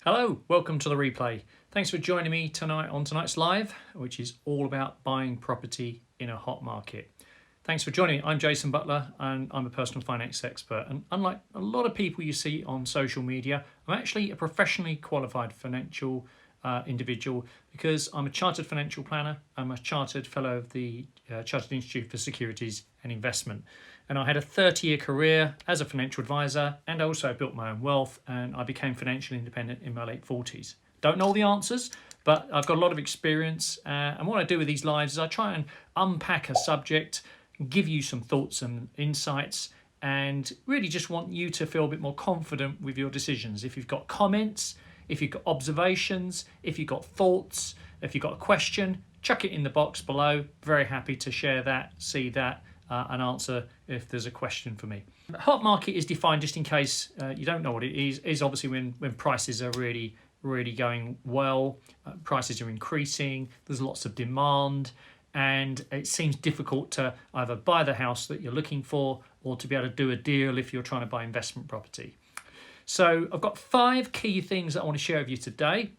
Hello, welcome to the replay. Thanks for joining me tonight on tonight's live, which is all about buying property in a hot market. Thanks for joining. I'm Jason Butler and I'm a personal finance expert. And unlike a lot of people you see on social media, I'm actually a professionally qualified financial individual because I'm a chartered financial planner. I'm a chartered fellow of the Chartered Institute for Securities and Investment. And I had a 30-year career as a financial advisor, and I also built my own wealth, and I became financially independent in my late 40s. Don't know all the answers, but I've got a lot of experience. And what I do with these lives is I try and unpack a subject, give you some thoughts and insights, and really just want you to feel a bit more confident with your decisions. If you've got comments, if you've got observations, if you've got thoughts, if you've got a question, chuck it in the box below. Very happy to share that, see that, and answer if there's a question for me. Hot market is defined, just in case you don't know what it is obviously when prices are really going well, prices are increasing, there's lots of demand, and it seems difficult to either buy the house that you're looking for or to be able to do a deal if you're trying to buy investment property. So I've got 5 key things that I want to share with you today,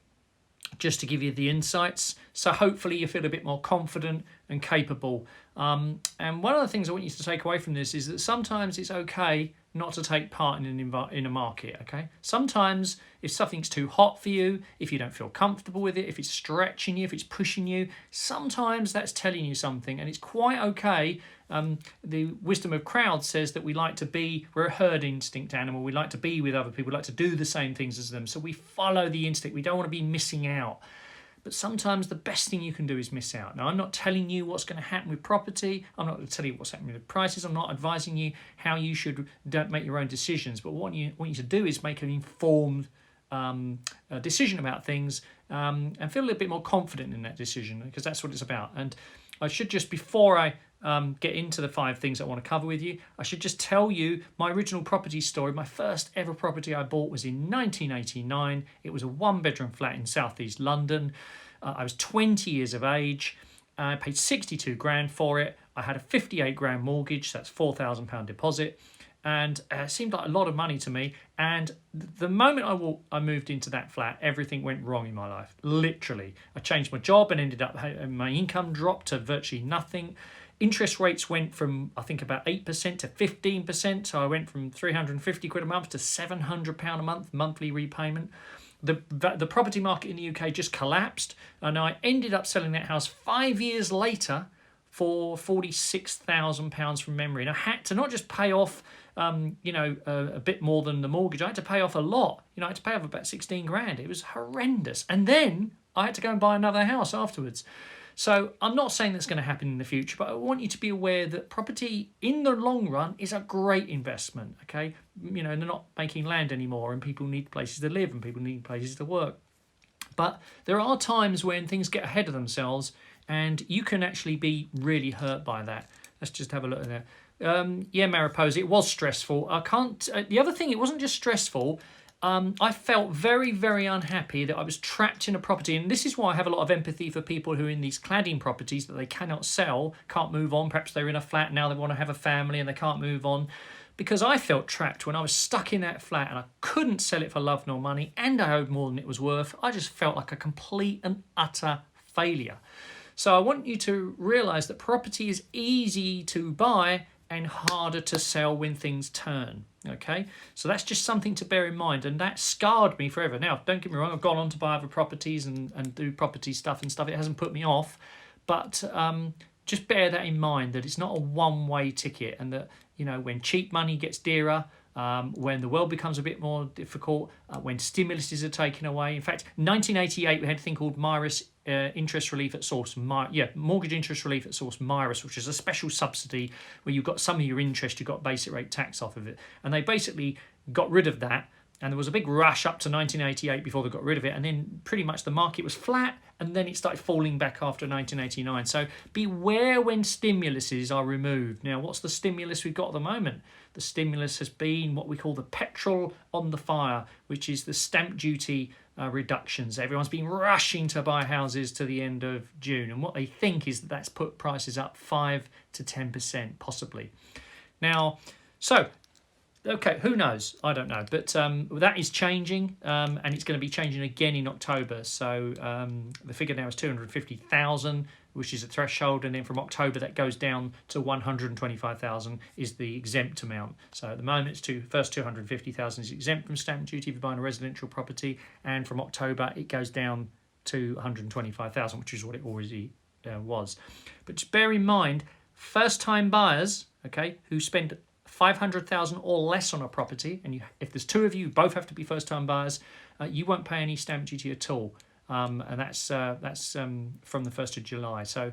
just to give you the insights. So hopefully you feel a bit more confident and capable. And one of the things I want you to take away from this is that sometimes it's okay not to take part in a market, okay? Sometimes if something's too hot for you, if you don't feel comfortable with it, if it's stretching you, if it's pushing you, sometimes that's telling you something, and it's quite okay. The wisdom of crowds says that we're a herd instinct animal. We like to be with other people, we like to do the same things as them. So we follow the instinct. We don't want to be missing out. But sometimes the best thing you can do is miss out. Now, I'm not telling you what's going to happen with property. I'm not going to tell you what's happening with prices. I'm not advising you how you should make your own decisions. But what you want you to do is make an informed decision about things and feel a little bit more confident in that decision, because that's what it's about. And I should just, before I get into the 5 things I want to cover with you, I should just tell you my original property story. My first ever property I bought was in 1989. It was a 1-bedroom flat in southeast London. I was 20 years of age. I paid 62 grand for it. I had a 58 grand mortgage, so that's £4,000 deposit. And it seemed like a lot of money to me. And the moment I moved into that flat, everything went wrong in my life. Literally. I changed my job and ended up, my income dropped to virtually nothing. Interest rates went from, I think, about 8% to 15%. So I went from 350 quid a month to £700 a month, monthly repayment. The property market in the UK just collapsed. And I ended up selling that house 5 years later for £46,000 from memory. And I had to not just pay off, a bit more than the mortgage. I had to pay off a lot. I had to pay off about 16 grand. It was horrendous. And then I had to go and buy another house afterwards. So I'm not saying that's going to happen in the future, but I want you to be aware that property in the long run is a great investment, okay? They're not making land anymore, and people need places to live and people need places to work. But there are times when things get ahead of themselves and you can actually be really hurt by that. Let's just have a look at that. Mariposa, it was stressful. The other thing, it wasn't just stressful. I felt very, very unhappy that I was trapped in a property. And this is why I have a lot of empathy for people who are in these cladding properties that they cannot sell, can't move on. Perhaps they're in a flat now, they want to have a family and they can't move on. Because I felt trapped when I was stuck in that flat and I couldn't sell it for love nor money, and I owed more than it was worth. I just felt like a complete and utter failure. So I want you to realise that property is easy to buy and harder to sell when things turn. Okay, so that's just something to bear in mind, and that scarred me forever. Now, don't get me wrong, I've gone on to buy other properties and do property stuff and stuff. It hasn't put me off, but just bear that in mind, that it's not a one-way ticket, and that when cheap money gets dearer, when the world becomes a bit more difficult, when stimuluses are taken away. In fact, 1988 we had a thing called MIRAS, interest relief at source. Mortgage interest relief at source, MIRAS, which is a special subsidy where you got some of your interest, you got basic rate tax off of it, and they basically got rid of that. And there was a big rush up to 1988 before they got rid of it, and then pretty much the market was flat, and then it started falling back after 1989. So beware when stimuluses are removed. Now, what's the stimulus we've got at the moment? The stimulus has been what we call the petrol on the fire, which is the stamp duty reductions. Everyone's been rushing to buy houses to the end of June, and what they think is that that's put prices up 5 to 10%, possibly. Now, so Okay, who knows? I don't know. But that is changing, and it's going to be changing again in October. So the figure now is 250,000, which is a threshold, and then from October that goes down to 125,000 is the exempt amount. So at the moment, it's first 250,000 is exempt from stamp duty if you're buying a residential property, and from October it goes down to 125,000, which is what it already was. But just bear in mind, first-time buyers, okay, who spend 500,000 or less on a property, and if there's two of you, both have to be first-time buyers, you won't pay any stamp duty at all, and that's from the 1st of July. So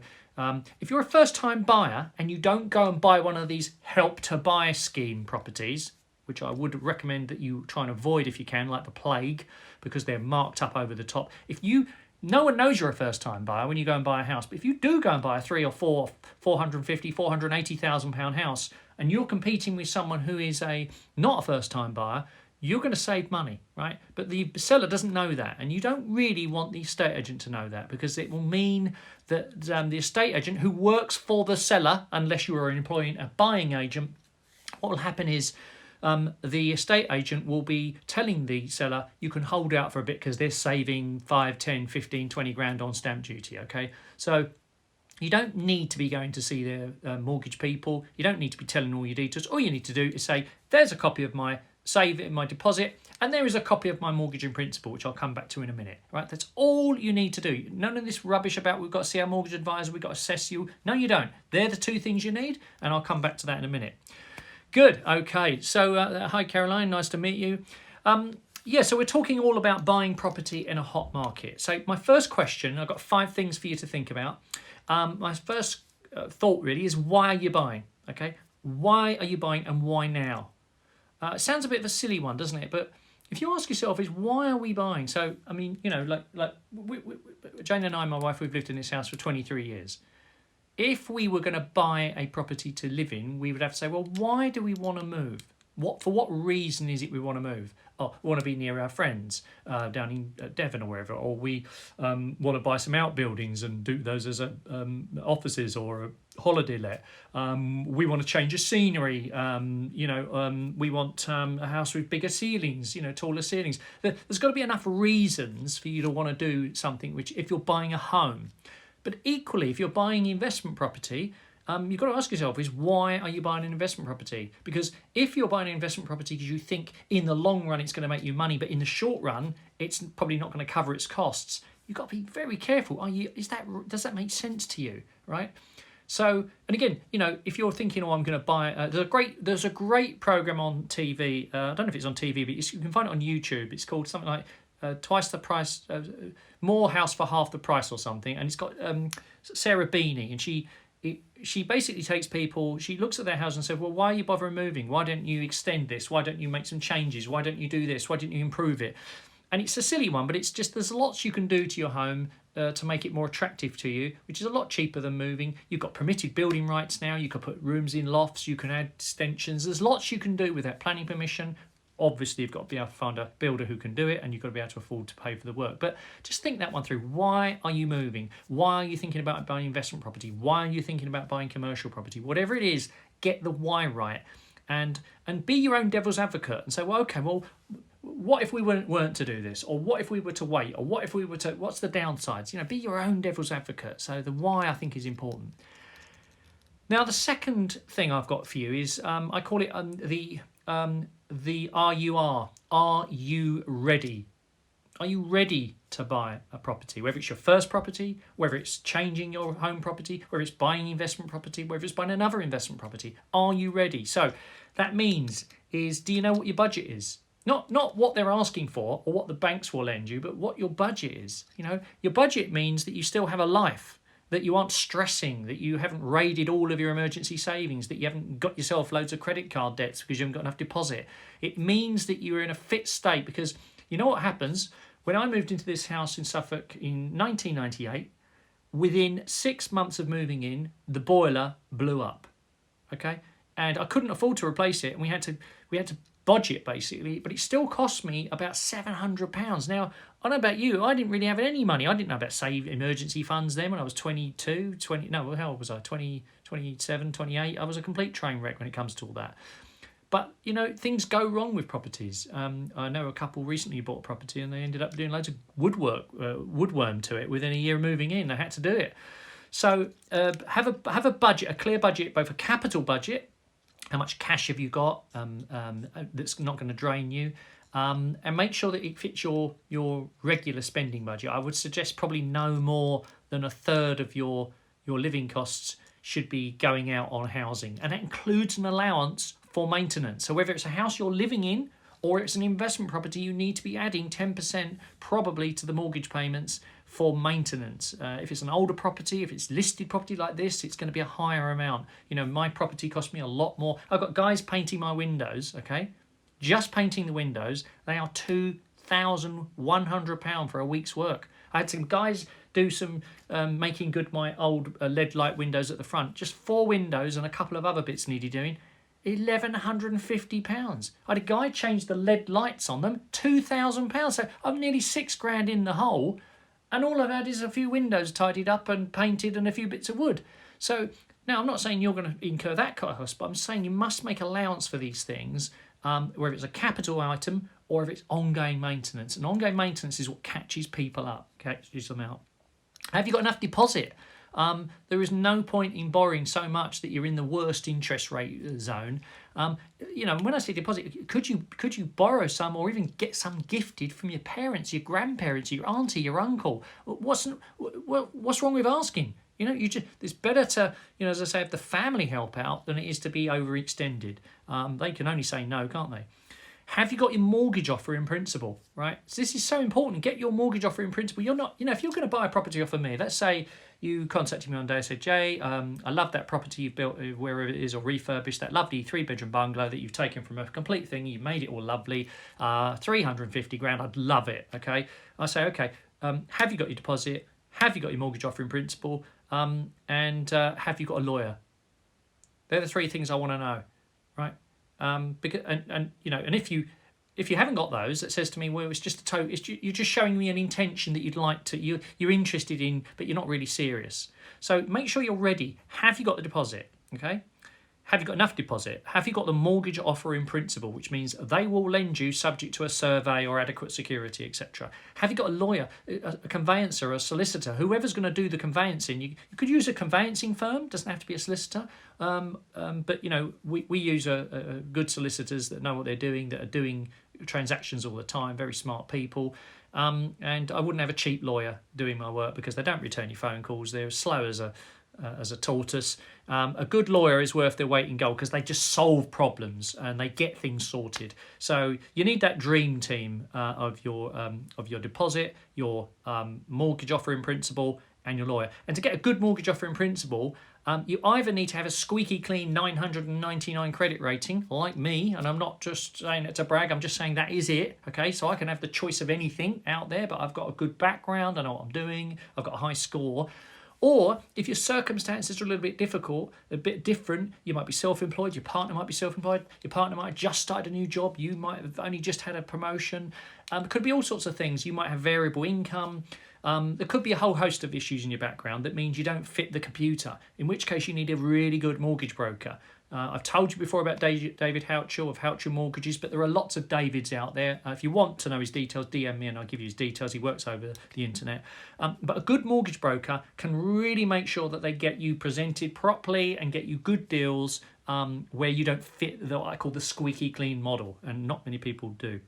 if you're a first-time buyer and you don't go and buy one of these Help to Buy scheme properties, which I would recommend that you try and avoid if you can, like the plague, because they're marked up over the top. No one knows you're a first-time buyer when you go and buy a house, but if you do go and buy a 3 or 4, 450, 480,000 pound house, and you're competing with someone who is not a first-time buyer, you're going to save money, right? But the seller doesn't know that, and you don't really want the estate agent to know that, because it will mean that the estate agent who works for the seller, unless you are employing a buying agent, what will happen is the estate agent will be telling the seller you can hold out for a bit because they're saving 5, 10, 15, 20 grand on stamp duty, okay? So you don't need to be going to see their mortgage people. You don't need to be telling all your details. All you need to do is say, there's a copy of my my deposit, and there is a copy of my mortgage in principle, which I'll come back to in a minute, right? That's all you need to do. None of this rubbish about we've got to see our mortgage advisor, we've got to assess you. No, you don't. They're the two things you need, and I'll come back to that in a minute. Good. Okay. So, hi, Caroline. Nice to meet you. So we're talking all about buying property in a hot market. So my first question, I've got 5 things for you to think about. My first thought really is, why are you buying? Okay. Why are you buying, and why now? It sounds a bit of a silly one, doesn't it? But if you ask yourself, is why are we buying? So, I mean, Jane and I, my wife, we've lived in this house for 23 years. If we were going to buy a property to live in, we would have to say, well, why do we want to move? For what reason is it we want to move? Oh, we want to be near our friends down in Devon or wherever, or we want to buy some outbuildings and do those as offices or a holiday let. We want to change the scenery. We want a house with bigger ceilings, taller ceilings. There's got to be enough reasons for you to want to do something, which if you're buying a home. But equally, if you're buying investment property, you've got to ask yourself, is why are you buying an investment property? Because if you're buying an investment property because you think in the long run it's going to make you money, but in the short run it's probably not going to cover its costs, you've got to be very careful. Does that make sense to you, right? So, and again, if you're thinking, I'm going to buy, there's a great program on TV. I don't know if it's on TV, but you can find it on YouTube. It's called something like Twice the Price, More House for Half the Price or something, and it's got Sarah Beanie, and she basically takes people, she looks at their house and says, well, why are you bothering moving? Why don't you extend this? Why don't you make some changes? Why don't you do this? Why don't you improve it? And it's a silly one, but it's just, there's lots you can do to your home to make it more attractive to you, which is a lot cheaper than moving. You've got permitted building rights now. You can put rooms in lofts. You can add extensions. There's lots you can do with that planning permission. Obviously, you've got to be able to find a builder who can do it, and you've got to be able to afford to pay for the work. But just think that one through. Why are you moving? Why are you thinking about buying investment property? Why are you thinking about buying commercial property? Whatever it is, get the why right, and be your own devil's advocate and say, well, okay, well, what if we weren't to do this? Or what if we were to wait? Or what if we were to, what's the downsides? Be your own devil's advocate. So the why, I think, is important. Now, the second thing I've got for you is, I call it the RUR. Are you ready? Are you ready to buy a property? Whether it's your first property, whether it's changing your home property, whether it's buying investment property, whether it's buying another investment property, are you ready? So that means is, do you know what your budget is? Not what they're asking for or what the banks will lend you, but what your budget is. Your budget means that you still have a life, that you aren't stressing, that you haven't raided all of your emergency savings, that you haven't got yourself loads of credit card debts because you haven't got enough deposit. It means that you're in a fit state, because you know what happens? When I moved into this house in Suffolk in 1998, within 6 months of moving in, the boiler blew up, okay? And I couldn't afford to replace it, and we had to budget basically, but it still cost me about £700. Now, I don't know about you, I didn't really have any money. I didn't know about save emergency funds then when I was 22, 20, no, how old was I? 20, 27, 28. I was a complete train wreck when it comes to all that. But, you know, things go wrong with properties. I know a couple recently bought a property and they ended up doing loads of woodworm to it within a year of moving in. They had to do it. So have a budget, a clear budget, both a capital budget, how much cash have you got that's not going to drain you, and make sure that it fits your regular spending budget. I would suggest probably no more than a third of your living costs should be going out on housing, and that includes an allowance for maintenance. So whether it's a house you're living in or it's an investment property, you need to be adding 10% probably to the mortgage payments for maintenance. If it's an older property, if it's listed property like this, it's going to be a higher amount. You know, my property cost me a lot more. I've got guys painting my windows, okay? Just painting the windows, they are £2,100 for a week's work. I had some guys do some making good my old LED light windows at the front. Just 4 windows and a couple of other bits needed doing. £1,150. I had a guy change the LED lights on them, £2,000. So I'm nearly £6,000 in the hole, and all I've had is a few windows tidied up and painted and a few bits of wood. So now I'm not saying you're going to incur that cost, but I'm saying you must make allowance for these things, whether it's a capital item or if it's ongoing maintenance. And ongoing maintenance is what catches people up, catches them out. Have you got enough deposit? There is no point in borrowing so much that you're in the worst interest rate zone. You know, when I say deposit, could you borrow some or even get some gifted from your parents, your grandparents, your auntie, your uncle? What's wrong with asking? You know, it's better to, you know, as I say, have the family help out than it is to be overextended. They can only say no, can't they? Have you got your mortgage offer in principle, right? So this is so important. Get your mortgage offer in principle. You're not, you know, if you're going to buy a property off of me, let's say you contacted me one day and said, Jay, I love that property you've built wherever it is or refurbished, that lovely 3-bedroom bungalow that you've taken from a complete thing. You've made it all lovely. 350 grand, I'd love it, okay? I say, okay, have you got your deposit? Have you got your mortgage offer in principle? And have you got a lawyer? They're the 3 things I want to know, right? Because you know, and if you haven't got those, it says to me, well, it's just you're just showing me an intention that you'd like to, you're interested in, but you're not really serious. So make sure you're ready. Have you got the deposit? Okay. Have you got enough deposit? Have you got the mortgage offer in principle, which means they will lend you subject to a survey or adequate security, etc. Have you got a lawyer, a conveyancer, a solicitor, whoever's going to do the conveyancing? You could use a conveyancing firm, doesn't have to be a solicitor. But, you know, we use a good solicitors that know what they're doing, that are doing transactions all the time, very smart people. And I wouldn't have a cheap lawyer doing my work because they don't return your phone calls. They're as slow as a tortoise. A good lawyer is worth their weight in gold because they just solve problems and they get things sorted. So you need that dream team of your deposit, your mortgage offer in principle, and your lawyer. And to get a good mortgage offer in principle, you either need to have a squeaky clean 999 credit rating, like me, and I'm not just saying it to brag, I'm just saying that is it, okay? So I can have the choice of anything out there, but I've got a good background, I know what I'm doing, I've got a high score. Or if your circumstances are a little bit difficult, a bit different, you might be self-employed, your partner might be self-employed, your partner might have just started a new job, you might have only just had a promotion. It could be all sorts of things. You might have variable income. There could be a whole host of issues in your background that means you don't fit the computer, in which case you need a really good mortgage broker. I've told you before about David Houchel of Houchel Mortgages, but there are lots of Davids out there. If you want to know his details, DM me and I'll give you his details. He works over the internet. But a good mortgage broker can really make sure that they get you presented properly and get you good deals where you don't fit what I call the squeaky clean model, and not many people do.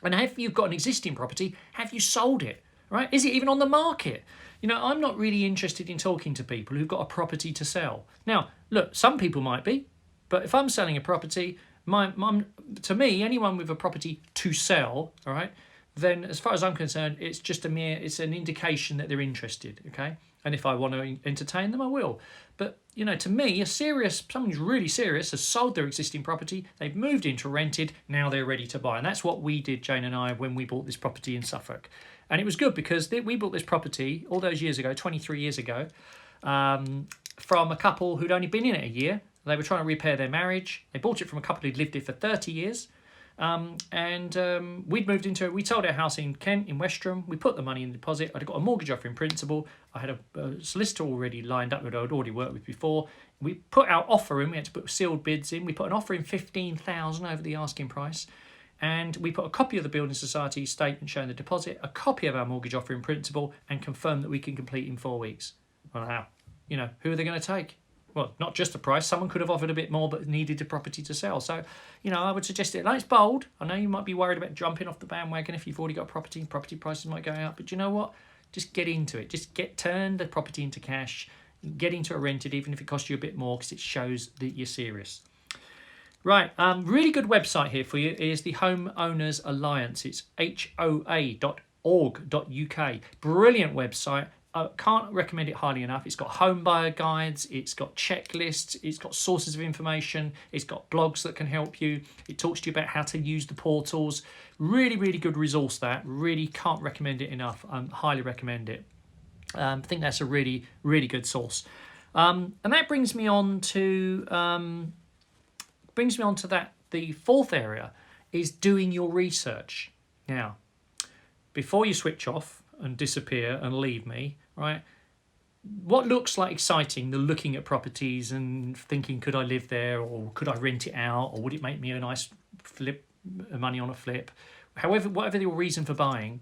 And if you've got an existing property, have you sold it? Right? Is it even on the market? You know, I'm not really interested in talking to people who've got a property to sell. Now, look, some people might be, but if I'm selling a property, to me, anyone with a property to sell, all right, then as far as I'm concerned, it's just it's an indication that they're interested, okay? And if I want to entertain them, I will. But, you know, to me, someone who's really serious has sold their existing property, they've moved into rented, now they're ready to buy. And that's what we did, Jane and I, when we bought this property in Suffolk. And it was good because we bought this property all those years ago, 23 years ago, from a couple who'd only been in it a year. They were trying to repair their marriage. They bought it from a couple who'd lived there for 30 years. We'd moved into it. We sold our house in Kent, in Westerham. We put the money in the deposit. I'd got a mortgage offer in principle. I had a solicitor already lined up that I'd already worked with before. We put our offer in. We had to put sealed bids in. We put an offer in 15,000 over the asking price. And we put a copy of the Building Society statement showing the deposit, a copy of our mortgage offer in principle, and confirmed that we can complete in 4 weeks. Well, how? Who are they going to take? Well, not just the price. Someone could have offered a bit more but needed the property to sell. So, I would suggest it. It's bold. I know you might be worried about jumping off the bandwagon if you've already got property. Property prices might go up. But you know what? Just get into it. Just turn the property into cash. Get into a rented, even if it costs you a bit more, because it shows that you're serious. Right, really good website here for you is the Homeowners Alliance. It's hoa.org.uk. Brilliant website. I can't recommend it highly enough. It's got home buyer guides, it's got checklists, it's got sources of information, it's got blogs that can help you. It talks to you about how to use the portals. Really, really good resource that. Really can't recommend it enough. Highly recommend it. I think that's a really, really good source. And that brings me on to the fourth area is doing your research. Now, before you switch off and disappear and leave me, right, what looks like exciting, the looking at properties and thinking, could I live there, or could I rent it out, or would it make me a nice flip, money on a flip? However, whatever your reason for buying,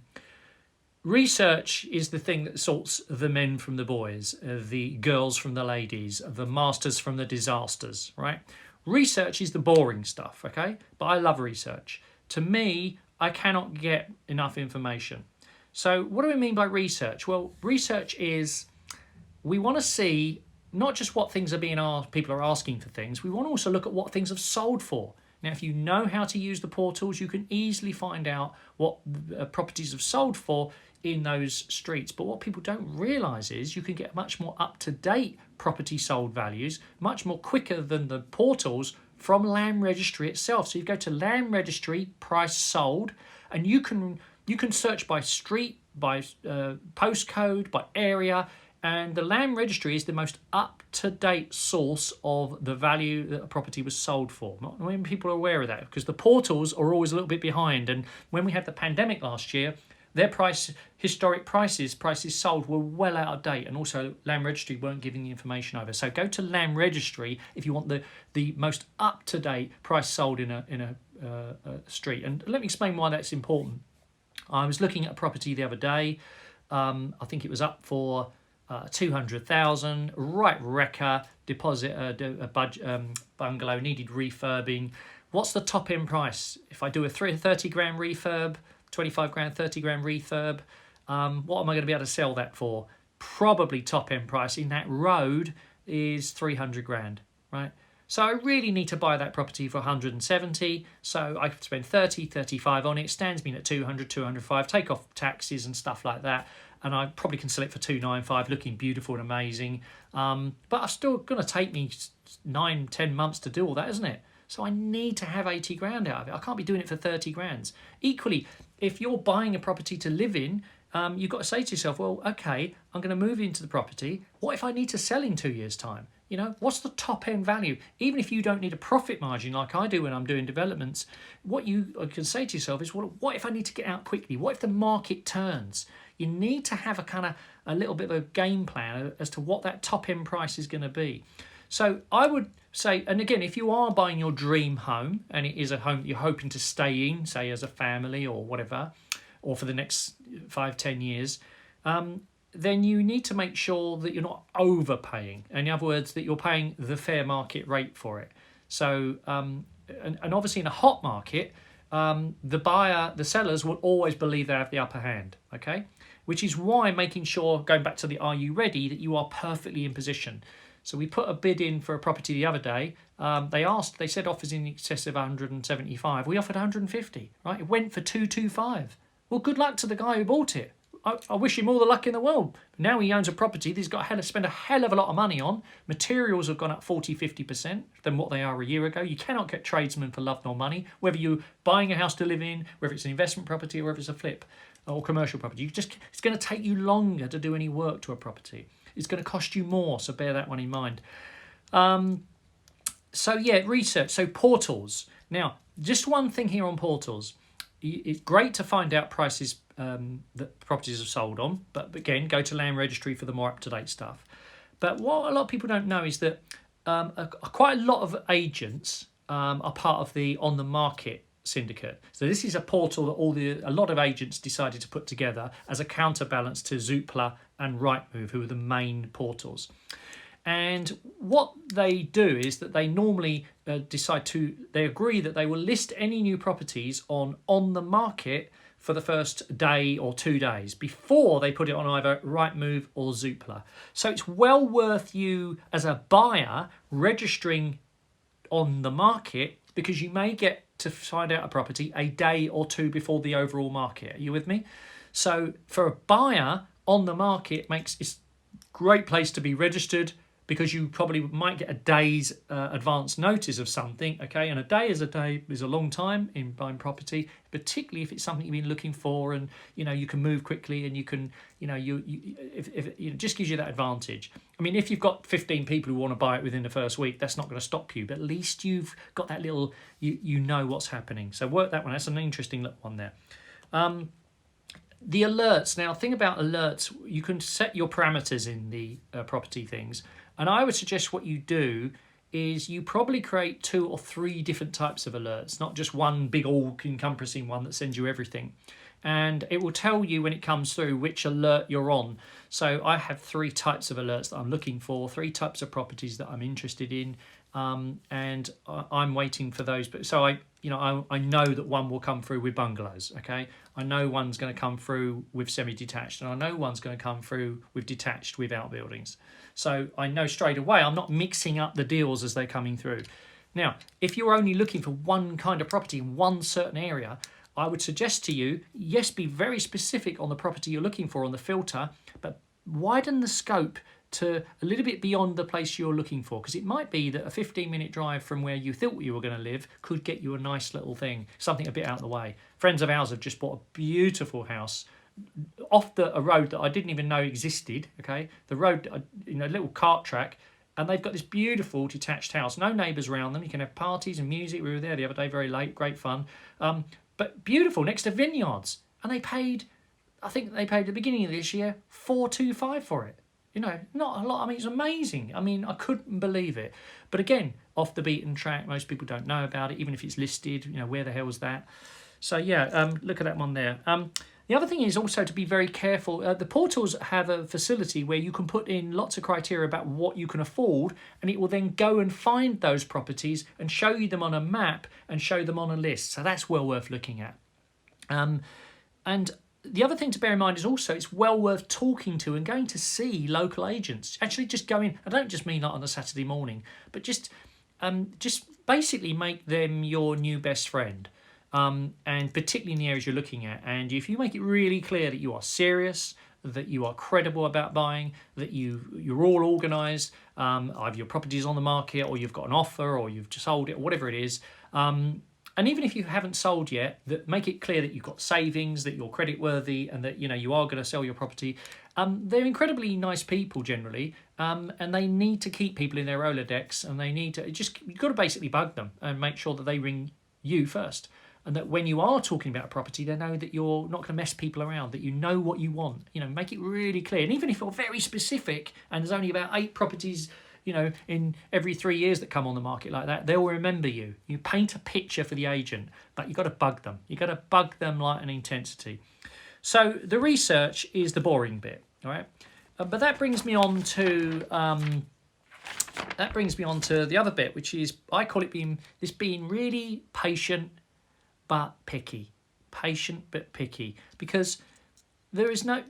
research is the thing that sorts the men from the boys, the girls from the ladies, the masters from the disasters, right? Research is the boring stuff, okay? But I love research. To me, I cannot get enough information. So what do we mean by research? Well, research is, we want to see not just what things are being asked, people are asking for things, we want to also look at what things have sold for. Now, if you know how to use the portals, you can easily find out what properties have sold for in those streets. But what people don't realise is you can get much more up-to-date property sold values much more quicker than the portals from Land Registry itself. So you go to Land Registry, price sold, and you can search by street, by postcode, by area, and the Land Registry is the most up-to-date source of the value that a property was sold for. Not when people are aware of that, because the portals are always a little bit behind. And when we had the pandemic last year, their historic prices sold were well out of date, and also Land Registry weren't giving the information over. So go to Land Registry if you want the most up-to-date price sold in a street. And let me explain why that's important. I was looking at a property the other day. I think it was up for 200,000, right wrecker, deposit, a bungalow, needed refurbing. What's the top end price? If I do a 30 grand refurb, 25 grand, 30 grand refurb, what am I going to be able to sell that for? Probably top end price in that road is 300 grand, right? So I really need to buy that property for 170. So I could spend 30, 35 on it. Stands me at 200, 205, take off taxes and stuff like that. And I probably can sell it for 295, looking beautiful and amazing. But it's still going to take me 9-10 months to do all that, isn't it? So I need to have 80 grand out of it. I can't be doing it for 30 grand. Equally, if you're buying a property to live in, you've got to say to yourself, well, okay, I'm going to move into the property. What if I need to sell in 2 years' time? What's the top end value? Even if you don't need a profit margin like I do when I'm doing developments, what you can say to yourself is, well, what if I need to get out quickly? What if the market turns? You need to have a little bit of a game plan as to what that top end price is going to be. So I would say, and again, if you are buying your dream home and it is a home that you're hoping to stay in, say as a family or whatever, or for the next 5-10 years, then you need to make sure that you're not overpaying. In other words, that you're paying the fair market rate for it. So, and obviously in a hot market, the sellers will always believe they have the upper hand, okay? Which is why making sure, going back to the are you ready, that you are perfectly in position. So we put a bid in for a property the other day. They said offers in excess of 175. We offered 150, right? It went for 225. Well, good luck to the guy who bought it. I wish him all the luck in the world. Now he owns a property that he's got to spend a hell of a lot of money on. Materials have gone up 40-50% than what they are a year ago. You cannot get tradesmen for love nor money, whether you're buying a house to live in, whether it's an investment property or whether it's a flip or commercial property. It's going to take you longer to do any work to a property. It's going to cost you more, so bear that one in mind. So yeah, research. So portals. Now, just one thing here on portals. It's great to find out prices that properties are sold on, but again, go to Land Registry for the more up-to-date stuff. But what a lot of people don't know is that quite a lot of agents are part of the On the Market syndicate. So this is a portal that a lot of agents decided to put together as a counterbalance to Zoopla and Rightmove, who are the main portals. And what they do is that they normally they agree that they will list any new properties on the market for the first day or 2 days before they put it on either Rightmove or Zoopla. So it's well worth you as a buyer registering on the market, because you may get to find out a property a day or two before the overall market. Are you with me? So for a buyer, on the market it's a great place to be registered, because you probably might get a day's advance notice of something, okay? And a day is a long time in buying property, particularly if it's something you've been looking for, and you can move quickly, and you can if it just gives you that advantage. I mean, if you've got 15 people who want to buy it within the first week, that's not going to stop you, but at least you've got that little you know what's happening. So work that one. That's an interesting little one there. The alerts. Now, thing about alerts, you can set your parameters in the property things. And I would suggest what you do is you probably create 2 or 3 different types of alerts, not just one big all-encompassing one that sends you everything. And it will tell you when it comes through which alert you're on. So I have 3 types of alerts that I'm looking for, 3 types of properties that I'm interested in, and I'm waiting for those. But so I know that one will come through with bungalows. Okay, I know one's going to come through with semi-detached, and I know one's going to come through with detached with outbuildings. So I know straight away I'm not mixing up the deals as they're coming through. Now, if you're only looking for one kind of property in one certain area, I would suggest to you, yes, be very specific on the property you're looking for on the filter, but widen the scope to a little bit beyond the place you're looking for, because it might be that a 15-minute drive from where you thought you were going to live could get you a nice little thing, something a bit out of the way. Friends of ours have just bought a beautiful house off a road that I didn't even know existed. Okay, the road, little cart track, and they've got this beautiful detached house, no neighbours around them. You can have parties and music. We were there the other day, very late, great fun, but beautiful, next to vineyards. And I think they paid at the beginning of this year 425 for it. Not a lot. I mean, it's amazing. I mean, I couldn't believe it. But again, off the beaten track, most people don't know about it, even if it's listed. Where the hell was that? So yeah, look at that one there. The other thing is also to be very careful. The portals have a facility where you can put in lots of criteria about what you can afford, and it will then go and find those properties and show you them on a map and show them on a list. So that's well worth looking at. And the other thing to bear in mind is also it's well worth talking to and going to see local agents. Actually, just go in. I don't just mean that on a Saturday morning, but just basically make them your new best friend. And particularly in the areas you're looking at. And if you make it really clear that you are serious, that you are credible about buying, that you're all organised, either your property is on the market or you've got an offer or you've just sold it or whatever it is, and even if you haven't sold yet, make it clear that you've got savings, that you're credit worthy, and that you are going to sell your property. They're incredibly nice people generally, and they need to keep people in their Rolodex, and they need to you've got to basically bug them and make sure that they ring you first. And that when you are talking about a property, they know that you're not going to mess people around, that you know what you want. Make it really clear. And even if you're very specific and there's only about 8 properties, in every 3 years that come on the market like that, they'll remember you. You paint a picture for the agent, but you've got to bug them. You've got to bug them like an intensity. So the research is the boring bit, all right? But that brings me on to the other bit, which is, I call it being really patient but picky. Patient but picky, because there's no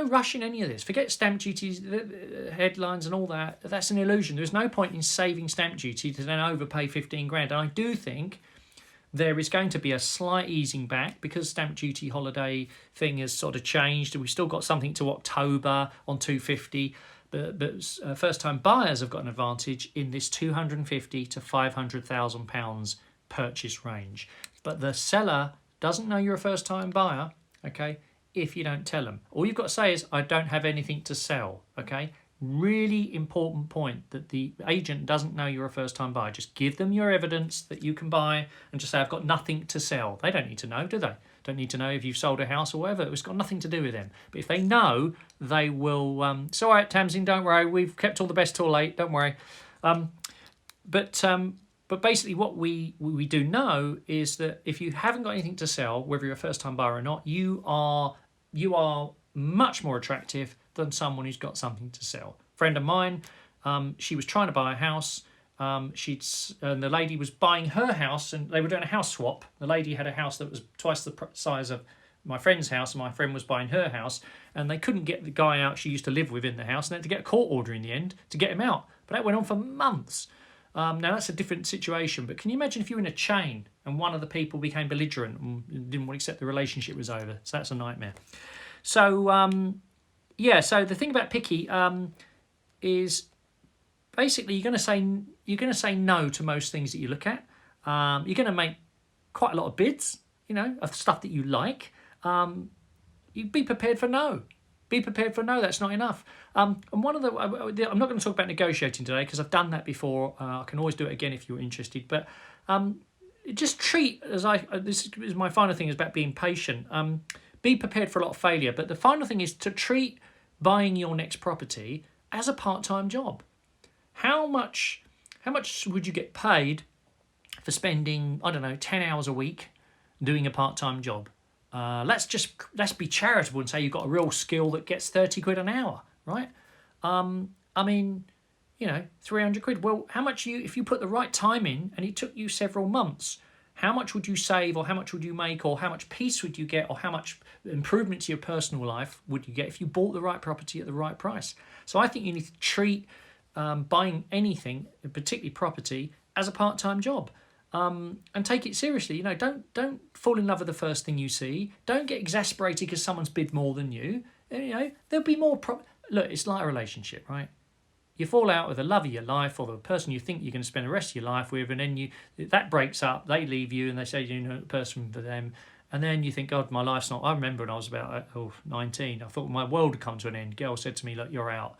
rush in any of this. Forget stamp duties, headlines and all that. That's an illusion. There's no point in saving stamp duty to then overpay 15 grand. And I do think there is going to be a slight easing back because stamp duty holiday thing has sort of changed. We've still got something to October on 250. But first-time buyers have got an advantage in this 250 to 500,000 pounds purchase range. But the seller doesn't know you're a first-time buyer, okay, if you don't tell them. All you've got to say is, I don't have anything to sell, okay? Really important point, that the agent doesn't know you're a first-time buyer. Just give them your evidence that you can buy and just say, I've got nothing to sell. They don't need to know, do they? Don't need to know if you've sold a house or whatever. It's got nothing to do with them. But if they know, they will... it's all right, Tamsin, don't worry. We've kept all the best till late, don't worry. But basically what we do know is that if you haven't got anything to sell, whether you're a first-time buyer or not, you are much more attractive than someone who's got something to sell. A friend of mine, she was trying to buy a house. And the lady was buying her house, and they were doing a house swap. The lady had a house that was twice the size of my friend's house, and my friend was buying her house, and they couldn't get the guy out she used to live with in the house, and they had to get a court order in the end to get him out. But that went on for months. Now that's a different situation, but can you imagine if you were in a chain and one of the people became belligerent and didn't want to accept the relationship was over? So that's a nightmare. So so the thing about picky is basically you're going to say no to most things that you look at. You're going to make quite a lot of bids, of stuff that you like. You be prepared for no. Be prepared for no. That's not enough. And one of I'm not going to talk about negotiating today because I've done that before. I can always do it again if you're interested. But just treat this is my final thing is about being patient. Be prepared for a lot of failure. But the final thing is to treat buying your next property as a part-time job. How much would you get paid for spending 10 hours a week doing a part-time job? Let's be charitable and say you've got a real skill that gets 30 quid an hour, right? 300 quid. Well, how much if you put the right time in and it took you several months, how much would you save, or how much would you make, or how much peace would you get, or how much improvement to your personal life would you get if you bought the right property at the right price? So I think you need to treat buying anything, particularly property, as a part-time job. And take it seriously. Don't fall in love with the first thing you see. Don't get exasperated because someone's bid more than you. There'll be more. Look, it's like a relationship, right? You fall out with the love of your life or the person you think you're going to spend the rest of your life with, and then that breaks up. They leave you, and they say you're not the person for them. And then you think, God, my life's not. I remember when I was about 19. I thought my world had come to an end. Girl said to me, "Look, you're out,"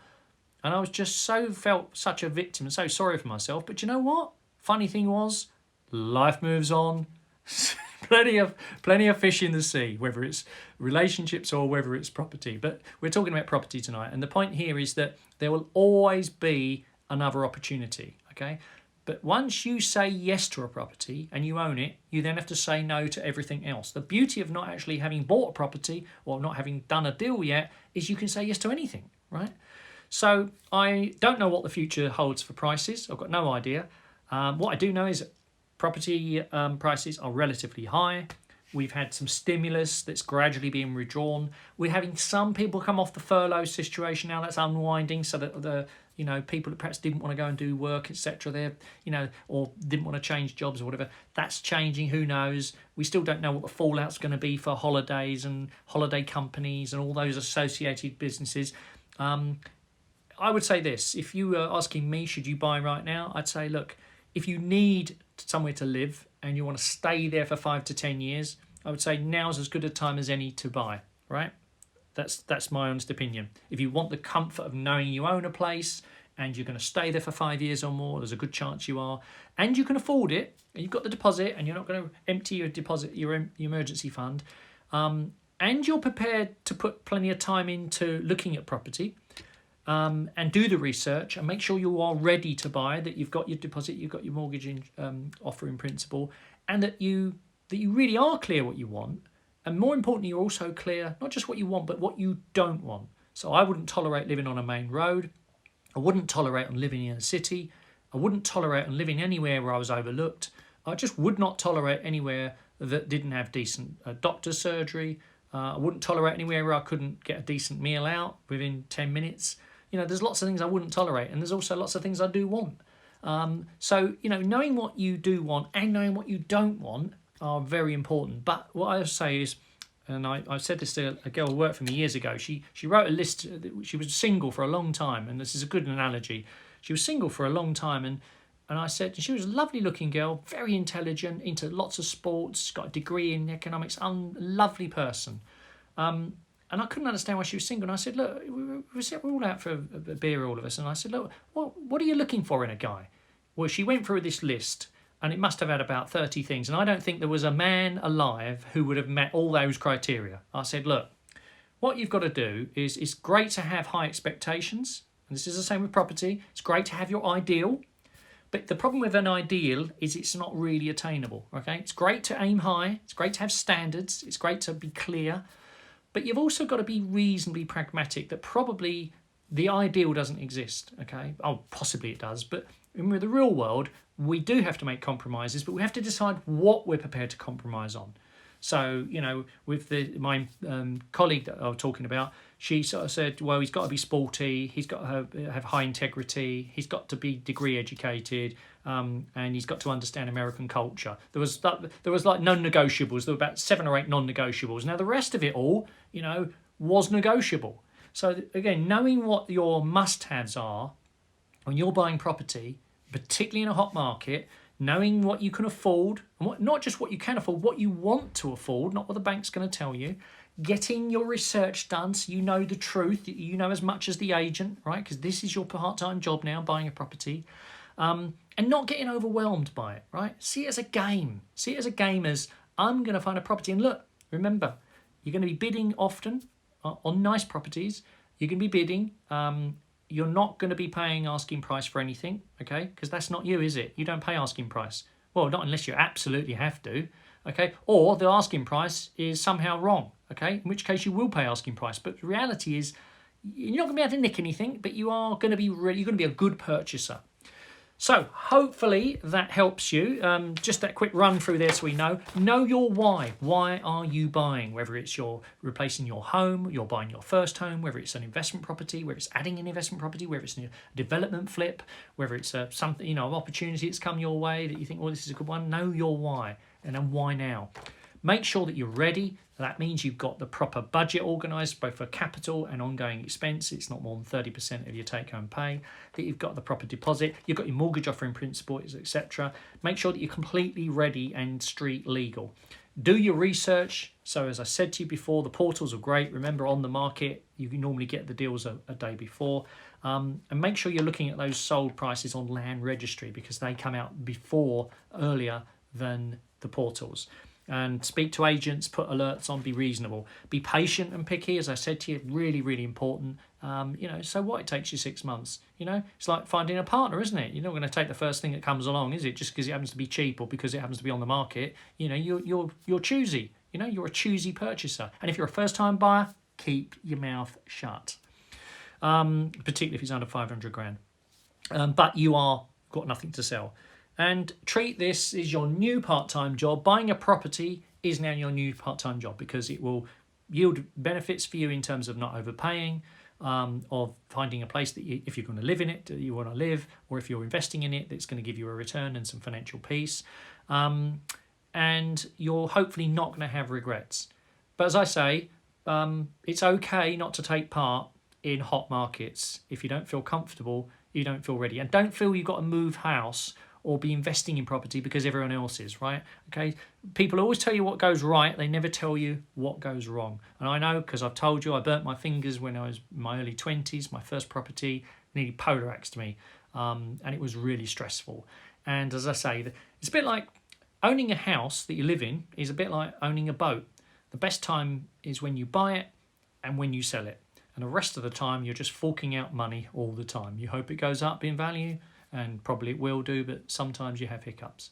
and I was just felt such a victim and so sorry for myself. But you know what? Funny thing was, life moves on. plenty of fish in the sea, whether it's relationships or whether it's property. But we're talking about property tonight, and the point here is that there will always be another opportunity, okay? But once you say yes to a property and you own it, you then have to say no to everything else. The beauty of not actually having bought a property or not having done a deal yet is you can say yes to anything, right? So I don't know what the future holds for prices. I've got no idea. What I do know is property prices are relatively high. We've had some stimulus that's gradually being withdrawn. We're having some people come off the furlough situation now. That's unwinding, so that the people that perhaps didn't want to go and do work, etc. They're or didn't want to change jobs or whatever. That's changing. Who knows? We still don't know what the fallout's going to be for holidays and holiday companies and all those associated businesses. I would say this: if you were asking me, should you buy right now? I'd say, look, if you need somewhere to live and you want to stay there for 5 to 10 years, I would say now's as good a time as any to buy, right? That's my honest opinion. If you want the comfort of knowing you own a place and you're going to stay there for 5 years or more, there's a good chance you are, and you can afford it, and you've got the deposit, and you're not going to empty your deposit, your emergency fund, and you're prepared to put plenty of time into looking at property, and do the research and make sure you are ready to buy, that you've got your deposit, you've got your mortgage offer in principle, and that you really are clear what you want. And more importantly, you're also clear not just what you want, but what you don't want. So I wouldn't tolerate living on a main road. I wouldn't tolerate on living in a city. I wouldn't tolerate on living anywhere where I was overlooked. I just would not tolerate anywhere that didn't have decent doctor's surgery. I wouldn't tolerate anywhere where I couldn't get a decent meal out within 10 minutes. There's lots of things I wouldn't tolerate, and there's also lots of things I do want. So knowing what you do want and knowing what you don't want are very important. But what I say is, and I said this to a girl who worked for me years ago, she wrote a list. She was single for a long time, and this is a good analogy. She was single for a long time, and I said, she was a lovely looking girl, very intelligent, into lots of sports, got a degree in economics, lovely person. And I couldn't understand why she was single. And I said, look, we're all out for a beer, all of us. And I said, look, what are you looking for in a guy? Well, she went through this list, and it must have had about 30 things. And I don't think there was a man alive who would have met all those criteria. I said, look, what you've got to do is, it's great to have high expectations. And this is the same with property. It's great to have your ideal. But the problem with an ideal is it's not really attainable, okay? It's great to aim high. It's great to have standards. It's great to be clear. But you've also got to be reasonably pragmatic that probably the ideal doesn't exist, okay? Oh, possibly it does. But in the real world, we do have to make compromises, but we have to decide what we're prepared to compromise on. So, with my colleague that I was talking about, she sort of said, well, he's got to be sporty, he's got to have high integrity, he's got to be degree educated, and he's got to understand American culture. There was like non-negotiables. There were about 7 or 8 non-negotiables. Now, the rest of it all, was negotiable. So, again, knowing what your must-haves are when you're buying property, particularly in a hot market, knowing what you can afford, and not just what you can afford, what you want to afford, not what the bank's going to tell you, getting your research done so you know the truth, you know as much as the agent, right? Because this is your part-time job now, buying a property, and not getting overwhelmed by it, right? See it as a game. See it as a game as, I'm going to find a property. And look, remember, you're going to be bidding often on nice properties. You're going to be bidding. You're not going to be paying asking price for anything, okay? Because that's not you, is it? You don't pay asking price. Well, not unless you absolutely have to, okay? Or the asking price is somehow wrong, okay? In which case you will pay asking price. But the reality is, you're not going to be able to nick anything, but you are going to be you're going to be a good purchaser. So hopefully that helps you. Just that quick run through there so we know your why. Why are you buying? Whether it's you're replacing your home, you're buying your first home, whether it's an investment property, whether it's adding an investment property, whether it's a development flip, whether it's something, an opportunity that's come your way that you think, well, this is a good one. Know your why, and then why now. Make sure that you're ready. That means you've got the proper budget organised, both for capital and ongoing expense. It's not more than 30% of your take-home pay. That you've got the proper deposit. You've got your mortgage offer in principle, etc. Make sure that you're completely ready and street legal. Do your research. So as I said to you before, the portals are great. Remember, on the market, you can normally get the deals a day before. And make sure you're looking at those sold prices on Land Registry, because they come out earlier than the portals. And speak to agents, put alerts on, be reasonable. Be patient and picky, as I said to you, really, really important. So what, it takes you 6 months. It's like finding a partner, isn't it? You're not going to take the first thing that comes along, is it? Just because it happens to be cheap or because it happens to be on the market. You're choosy. You're a choosy purchaser. And if you're a first-time buyer, keep your mouth shut. Particularly if it's under 500 grand. But you are got nothing to sell. And treat this as your new part-time job. Buying a property is now your new part-time job, because it will yield benefits for you in terms of not overpaying, of finding a place that if you're going to live in it, that you want to live, or if you're investing in it, that's going to give you a return and some financial peace. And you're hopefully not going to have regrets. But as I say, it's okay not to take part in hot markets. If you don't feel comfortable, you don't feel ready. And don't feel you've got to move house or be investing in property because everyone else is, right? Okay, people always tell you what goes right. They never tell you what goes wrong. And I know, because I've told you, I burnt my fingers when I was in my early 20s. My first property nearly polarized me, and it was really stressful. And as I say, it's a bit like owning a house that you live in is a bit like owning a boat. The best time is when you buy it and when you sell it. And the rest of the time, you're just forking out money all the time. You hope it goes up in value, and probably it will do, but sometimes you have hiccups.